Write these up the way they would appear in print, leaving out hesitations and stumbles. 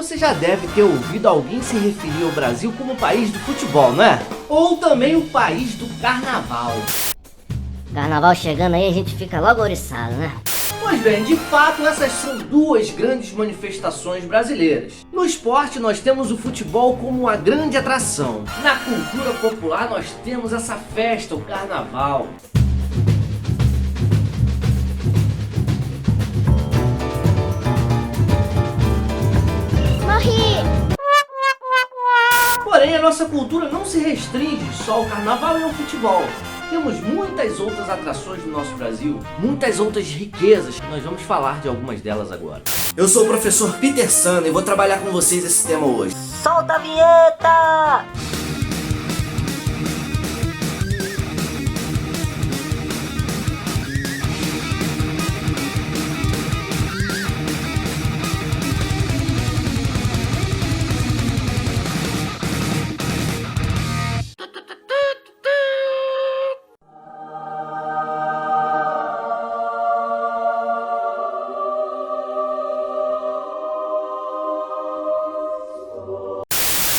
Você já deve ter ouvido alguém se referir ao Brasil como o país do futebol, não é? Ou também o país do carnaval. Carnaval chegando aí, a gente fica logo oriçado, né? Pois bem, de fato, essas são duas grandes manifestações brasileiras. No esporte, nós temos o futebol como uma grande atração. Na cultura popular, nós temos essa festa, o carnaval. Porém, a nossa cultura não se restringe só ao carnaval e ao futebol. Temos muitas outras atrações no nosso Brasil, muitas outras riquezas. Nós vamos falar de algumas delas agora. Eu sou o professor Peter Sano e vou trabalhar com vocês esse tema hoje. Solta a vinheta!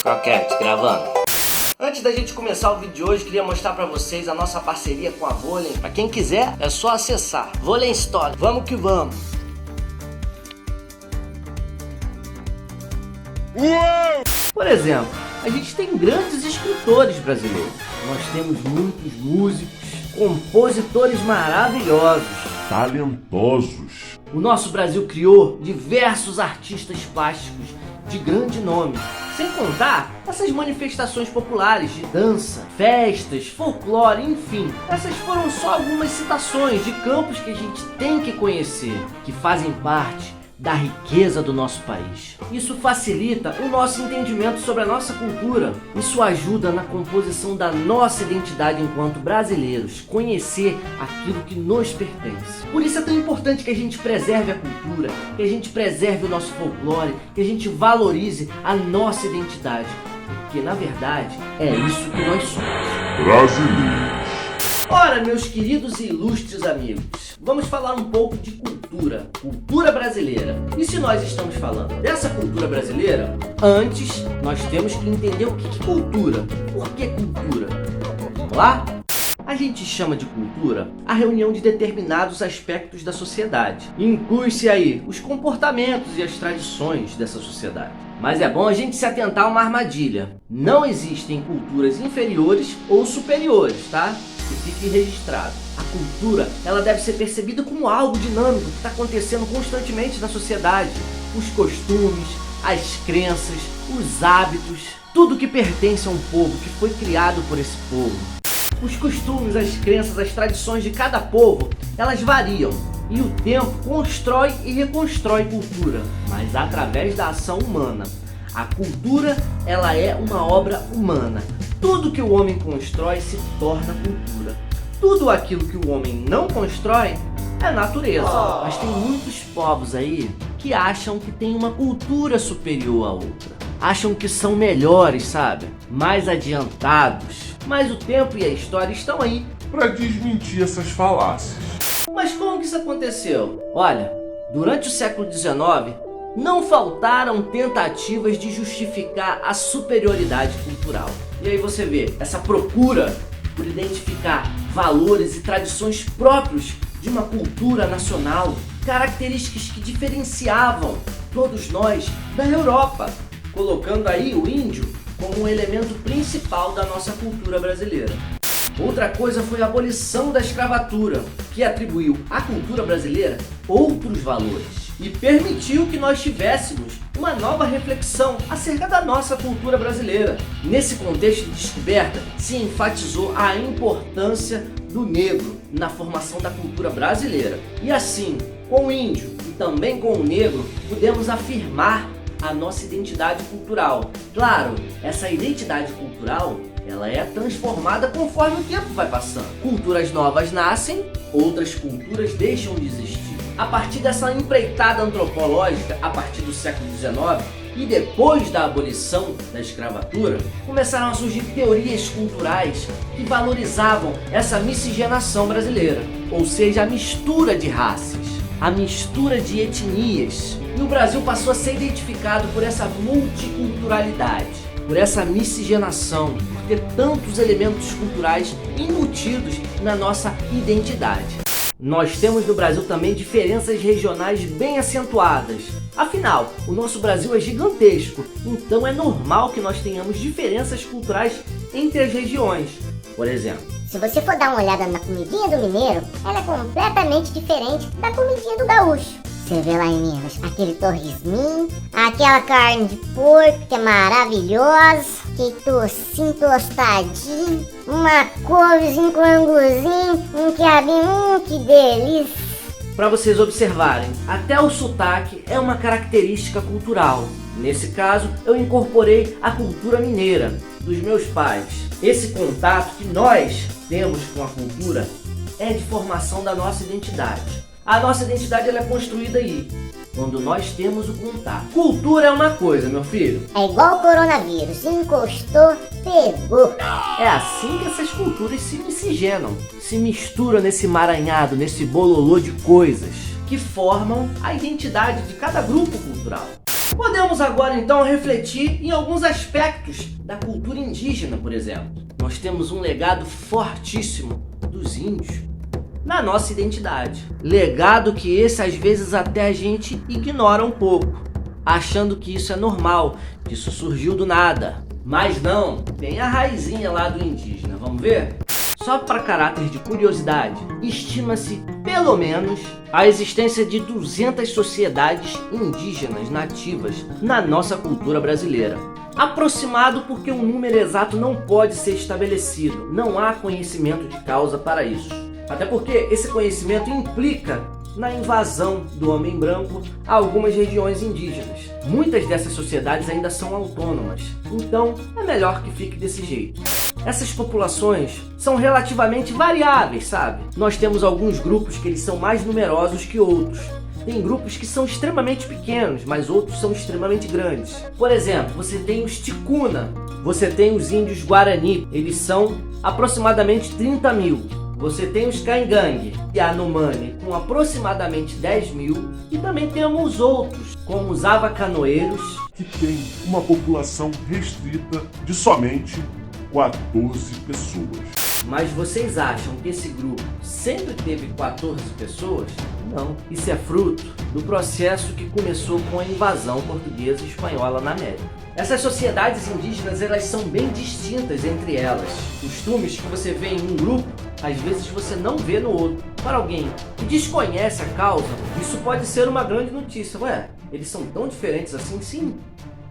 Croquete, gravando. Antes da gente começar o vídeo de hoje, queria mostrar pra vocês a nossa parceria com a Vôlei. Pra quem quiser, é só acessar Vôlei Store. Vamos que vamos! Por exemplo, a gente tem grandes escritores brasileiros. Nós temos muitos músicos, compositores maravilhosos, talentosos. O nosso Brasil criou diversos artistas plásticos de grande nome. Sem contar essas manifestações populares de dança, festas, folclore, enfim. Essas foram só algumas citações de campos que a gente tem que conhecer, que fazem parte da riqueza do nosso país. Isso facilita o nosso entendimento sobre a nossa cultura. Isso ajuda na composição da nossa identidade enquanto brasileiros, conhecer aquilo que nos pertence. Por isso é tão importante que a gente preserve a cultura, que a gente preserve o nosso folclore, que a gente valorize a nossa identidade, porque na verdade é isso que nós somos. Brasileiros. Ora, meus queridos e ilustres amigos, vamos falar um pouco de cultura, cultura brasileira. E se nós estamos falando dessa cultura brasileira, antes nós temos que entender o que é cultura. Por que cultura? Vamos lá? A gente chama de cultura a reunião de determinados aspectos da sociedade. Inclui-se aí os comportamentos e as tradições dessa sociedade. Mas é bom a gente se atentar a uma armadilha. Não existem culturas inferiores ou superiores, tá? Que fique registrado. A cultura, ela deve ser percebida como algo dinâmico que está acontecendo constantemente na sociedade. Os costumes, as crenças, os hábitos, tudo que pertence a um povo, que foi criado por esse povo. Os costumes, as crenças, as tradições de cada povo, elas variam. E o tempo constrói e reconstrói cultura, mas através da ação humana. A cultura, ela é uma obra humana. Tudo que o homem constrói se torna cultura. Tudo aquilo que o homem não constrói é natureza. Mas tem muitos povos aí que acham que tem uma cultura superior à outra. Acham que são melhores, sabe? Mais adiantados. Mas o tempo e a história estão aí para desmentir essas falácias. Mas como que isso aconteceu? Olha, durante o século XIX, não faltaram tentativas de justificar a superioridade cultural. E aí você vê essa procura por identificar valores e tradições próprios de uma cultura nacional, características que diferenciavam todos nós da Europa, colocando aí o índio como um elemento principal da nossa cultura brasileira. Outra coisa foi a abolição da escravatura, que atribuiu à cultura brasileira outros valores e permitiu que nós tivéssemos uma nova reflexão acerca da nossa cultura brasileira. Nesse contexto de descoberta, se enfatizou a importância do negro na formação da cultura brasileira. E assim, com o índio e também com o negro, podemos afirmar a nossa identidade cultural. Claro, essa identidade cultural, ela é transformada conforme o tempo vai passando. Culturas novas nascem, outras culturas deixam de existir. A partir dessa empreitada antropológica, a partir do século XIX, e depois da abolição da escravatura, começaram a surgir teorias culturais que valorizavam essa miscigenação brasileira, ou seja, a mistura de raças. a mistura de etnias. E o Brasil passou a ser identificado por essa multiculturalidade, por essa miscigenação, por ter tantos elementos culturais embutidos na nossa identidade. Nós temos no Brasil também diferenças regionais bem acentuadas. Afinal, o nosso Brasil é gigantesco, então é normal que nós tenhamos diferenças culturais entre as regiões. Por exemplo, se você for dar uma olhada na comidinha do mineiro, ela é completamente diferente da comidinha do gaúcho. Você vê lá em Minas, aquele torresminho, aquela carne de porco que é maravilhosa, aquele tocinho tostadinho, uma couvezinho com anguzinho, um quiabinho, que delícia. para vocês observarem, até o sotaque é uma característica cultural. Nesse caso, eu incorporei a cultura mineira dos meus pais. Esse contato que nós temos com a cultura é de formação da nossa identidade. A nossa identidade ela é construída aí, quando nós temos o contato. Cultura é uma coisa, meu filho. É igual o coronavírus, encostou, pegou. É assim que essas culturas se miscigenam, se misturam nesse emaranhado, nesse bololô de coisas que formam a identidade de cada grupo cultural. Podemos agora então refletir em alguns aspectos da cultura indígena, por exemplo. Nós temos um legado fortíssimo dos índios na nossa identidade. Legado que esse às vezes até a gente ignora um pouco, achando que isso é normal, que isso surgiu do nada. Mas não, tem a raizinha lá do indígena, vamos ver? Só para caráter de curiosidade, estima-se pelo menos a existência de 200 sociedades indígenas nativas na nossa cultura brasileira. Aproximado porque um número exato não pode ser estabelecido, não há conhecimento de causa para isso. Até porque esse conhecimento implica na invasão do homem branco a algumas regiões indígenas. Muitas dessas sociedades ainda são autônomas, então é melhor que fique desse jeito. Essas populações são relativamente variáveis, sabe? Nós temos alguns grupos que eles são mais numerosos que outros. Tem grupos que são extremamente pequenos, mas outros são extremamente grandes. Por exemplo, você tem os Ticuna, você tem os índios Guarani, eles são aproximadamente 30 mil. Você tem os Caingangue e Anomani com aproximadamente 10 mil. E também temos outros, como os Avacanoeiros, que tem uma população restrita de somente 14 pessoas. Mas vocês acham que esse grupo sempre teve 14 pessoas? Não. Isso é fruto do processo que começou com a invasão portuguesa e espanhola na América. Essas sociedades indígenas, elas são bem distintas entre elas. Costumes que você vê em um grupo, às vezes você não vê no outro. Para alguém que desconhece a causa, isso pode ser uma grande notícia. Ué, eles são tão diferentes assim? Sim.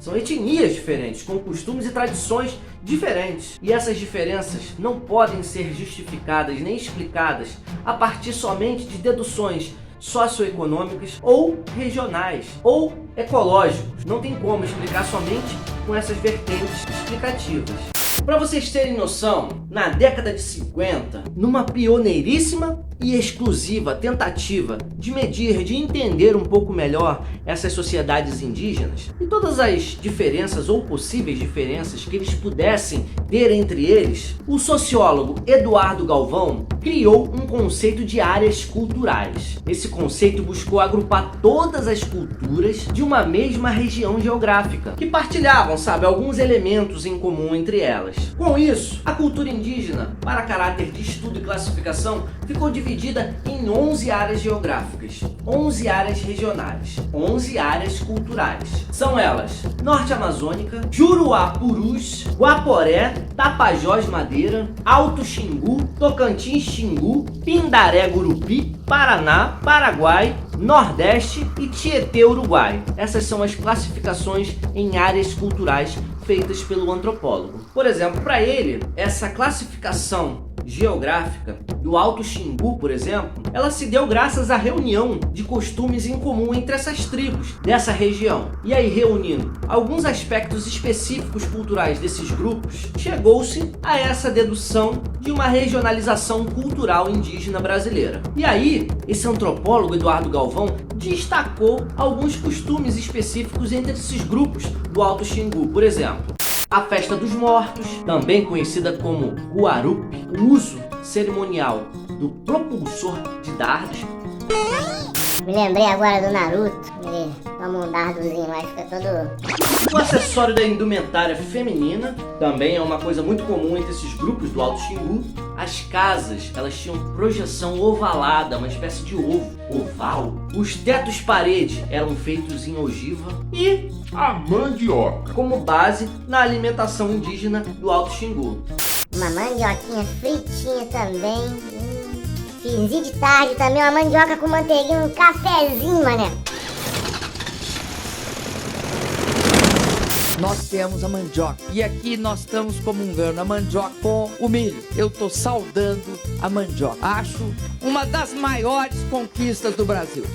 São etnias diferentes, com costumes e tradições diferentes. E essas diferenças não podem ser justificadas nem explicadas a partir somente de deduções socioeconômicas ou regionais ou ecológicos. Não tem como explicar somente com essas vertentes explicativas. Para vocês terem noção, na década de 50, numa pioneiríssima e exclusiva tentativa de medir, de entender um pouco melhor essas sociedades indígenas e todas as diferenças ou possíveis diferenças que eles pudessem ter entre eles, o sociólogo Eduardo Galvão criou um conceito de áreas culturais. Esse conceito buscou agrupar todas as culturas de uma mesma região geográfica, que partilhavam, sabe, alguns elementos em comum entre elas. Com isso, a cultura indígena, para caráter de estudo e classificação, ficou dividida em 11 áreas geográficas, 11 áreas regionais, 11 áreas culturais. São elas: Norte Amazônica, Juruá-Purus, Guaporé, Tapajós Madeira, Alto Xingu, Tocantins Xingu, Pindaré-Gurupi, Paraná, Paraguai, Nordeste e Tietê, Uruguai. Essas são as classificações em áreas culturais feitas pelo antropólogo. Por exemplo, para ele, essa classificação geográfica do Alto Xingu, por exemplo, ela se deu graças à reunião de costumes em comum entre essas tribos dessa região. E aí, reunindo alguns aspectos específicos culturais desses grupos, chegou-se a essa dedução de uma regionalização cultural indígena brasileira. E aí, esse antropólogo Eduardo Galvão destacou alguns costumes específicos entre esses grupos do Alto Xingu. Por exemplo, a Festa dos Mortos, também conhecida como Guarupi, o uso cerimonial do propulsor de dardos, Me lembrei agora do Naruto. Ele toma um dardozinho lá e fica todo... O acessório da indumentária feminina também é uma coisa muito comum entre esses grupos do Alto Xingu. As casas, elas tinham projeção ovalada, uma espécie de ovo oval. Os tetos parede eram feitos em ogiva e A mandioca. como base na alimentação indígena do Alto Xingu. Uma mandioquinha fritinha também. Finzinho de tarde também, uma mandioca com manteiguinha, um cafezinho, mané. Nós temos a mandioca. E aqui nós estamos comungando a mandioca com o milho. Eu tô saudando a mandioca. Acho uma das maiores conquistas do Brasil.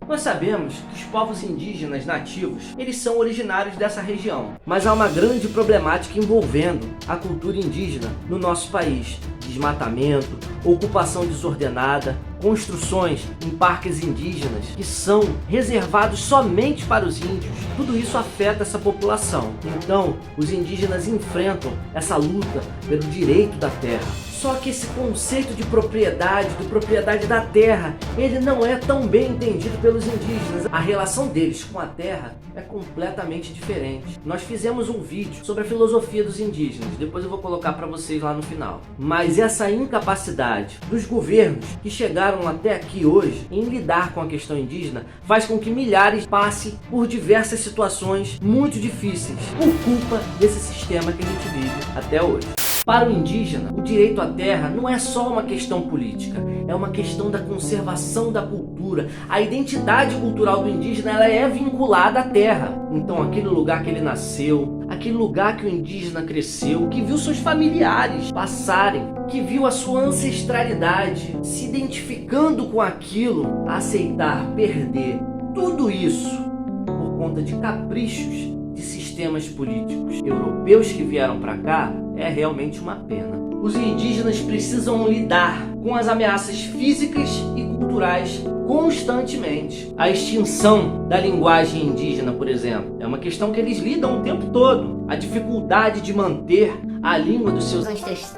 Nós sabemos que os povos indígenas nativos, eles são originários dessa região, mas há uma grande problemática envolvendo a cultura indígena no nosso país. Desmatamento, ocupação desordenada, construções em parques indígenas que são reservados somente para os índios. Tudo isso afeta essa população. Então, os indígenas enfrentam essa luta pelo direito da terra. Só que esse conceito de propriedade da terra, ele não é tão bem entendido pelos indígenas. A relação deles com a terra é completamente diferente. Nós fizemos um vídeo sobre a filosofia dos indígenas, depois eu vou colocar para vocês lá no final. Mas essa incapacidade dos governos que chegaram até aqui hoje em lidar com a questão indígena faz com que milhares passem por diversas situações muito difíceis por culpa desse sistema que a gente vive até hoje. Para o indígena, o direito à terra não é só uma questão política, é uma questão da conservação da cultura. A identidade cultural do indígena, ela é vinculada à terra. Então, aquele lugar que ele nasceu, aquele lugar que o indígena cresceu, que viu seus familiares passarem, que viu a sua ancestralidade, se identificando com aquilo, aceitar perder tudo isso por conta de caprichos de sistemas políticos europeus que vieram para cá, é realmente uma pena. Os indígenas precisam lidar com as ameaças físicas e culturais constantemente. A extinção da linguagem indígena, por exemplo, é uma questão que eles lidam o tempo todo. A dificuldade de manter a língua dos seus ancestrais.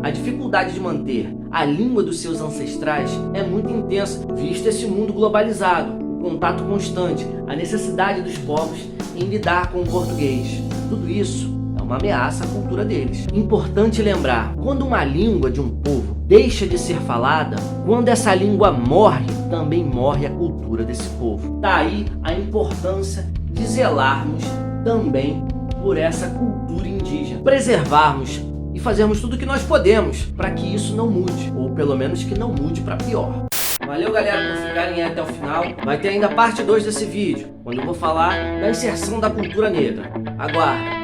A dificuldade de manter a língua dos seus ancestrais é muito intensa, visto esse mundo globalizado, o contato constante, a necessidade dos povos em lidar com o português. Tudo isso é uma ameaça à cultura deles. Importante lembrar, quando uma língua de um povo deixa de ser falada, quando essa língua morre, também morre a cultura desse povo. Daí a importância de zelarmos também por essa cultura indígena, preservarmos e fazermos tudo o que nós podemos para que isso não mude, ou pelo menos que não mude para pior. Valeu, galera, por ficarem aí até o final. Vai ter ainda a parte 2 desse vídeo, quando eu vou falar da inserção da cultura negra. Aguarda!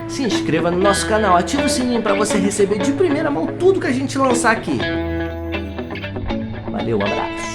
Se inscreva no nosso canal, ative o sininho para você receber de primeira mão tudo que a gente lançar aqui. Valeu, abraço!